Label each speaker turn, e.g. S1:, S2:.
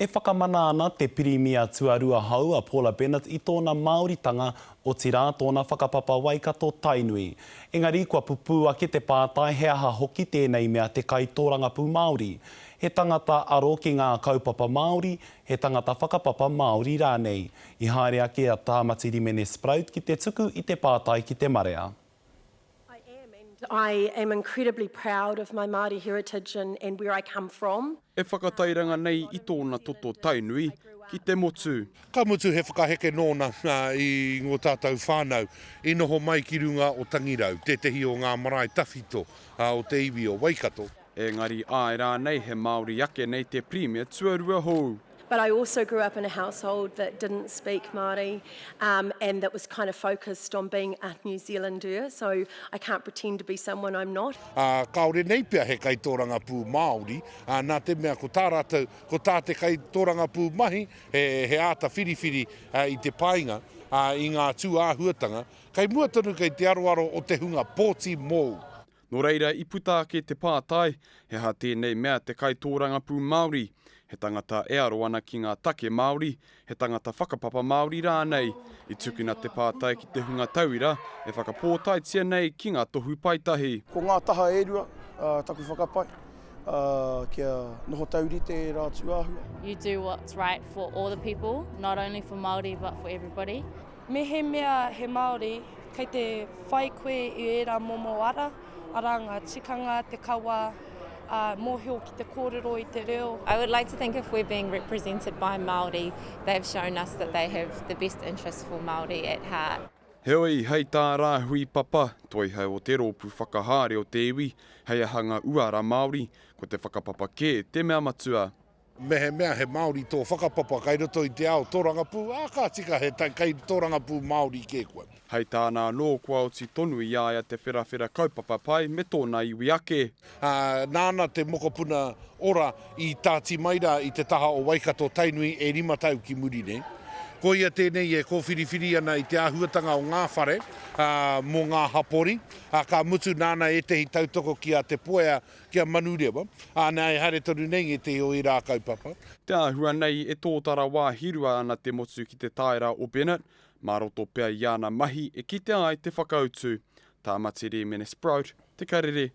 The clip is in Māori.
S1: E whakamana ana te pirimia tuarua hau a Paula Bennett I tōna Māoritanga o tirā tōna whakapapa Waikato Tainui. Engari, kua pupu ake te pātai he aha hoki tēnei mea te kaitōrangapū Māori. He tangata aro ki ngā kaupapa Māori, he tangata whakapapa Māori rānei. I haere ake a Tāmatiri Mene Sprout ki te tuku I te pātai ki te marea.
S2: I am incredibly proud of my Māori heritage and where I come from.
S3: E whakatairanga nei I tōna toto Tainui ki te motu.
S4: Ka motu he whakaheke nōna I ngō tātou whānau. I noho mai ki runga o Tangirau, te tehi o ngā marae tawhito o te iwi o Waikato.
S3: Engari ai rā nei he Māori ake nei te Premier tuarua hou.
S2: But I also grew up in a household that didn't speak Māori and that was kind of focused on being a New Zealander, so I can't pretend to be someone I'm not.
S4: Kaore nei pia he kaitōrangapū Māori, nā te mea ko tā rātou, ko tā te kaitōrangapū mahi, he āta whiriwhiri I te painga, I ngā tū āhuatanga, kei mua tonu kei te aroaro o te hunga Pōti Mou.
S3: No reira I puta ake te pātai, he ha tēnei mea te kaitōrangapū Māori. He tangata e aro ana ki ngā take Māori, he tangata whakapapa Māori rānei. I tukuna te pātai ki te hunga tauira, e whakapōtaitia nei ki ngā tohu paitahi.
S5: Ko ngā taha e rua, taku whakapai, kia noho tauri te rā tuāhua.
S6: You do what's right for all the people, not only for Māori but for everybody.
S7: Me he mea he Māori, kei te whai koe I era momo ara, ara ngā tikanga, te kawa, mōhio ki te kōrero I te reo.
S8: I would like to think if we're being represented by Māori, they've shown us that they have the best interests for Māori at heart.
S3: Heoi, hei tā rā hui papa, toi hei o te rōpu whakahare o te iwi, hei ahanga uara Māori, ko te whakapapa ke te mea matua.
S4: Me mea he Māori tō whakapapa kai roto I te ao tōrangapū, kā tika he kai tōrangapū Māori ke koe.
S3: Hei tāna nō kua o ti tonu I aia te whera kaupapa pai me tōna iwi ake.
S4: Nāna te mokopuna ora I tāti maira I te taha o Waikato Tainui e 5 tau ki muri nei. Ko ia tēnei e kōwhiriwhiri ana I te āhuatanga o ngā whare mō ngā hapori. Ka mutu nāna e tehi tautoko ki a te poea ki a manurewa. Nā e hare tonu nei e te o I rā kaupapa.
S3: Te āhua nei e tōtara wā hirua ana te motu ki te taira o Bennett. Maroto pea I ana mahi e kite ai te whakautu. Tāmatiri Mene Sprout, te karere.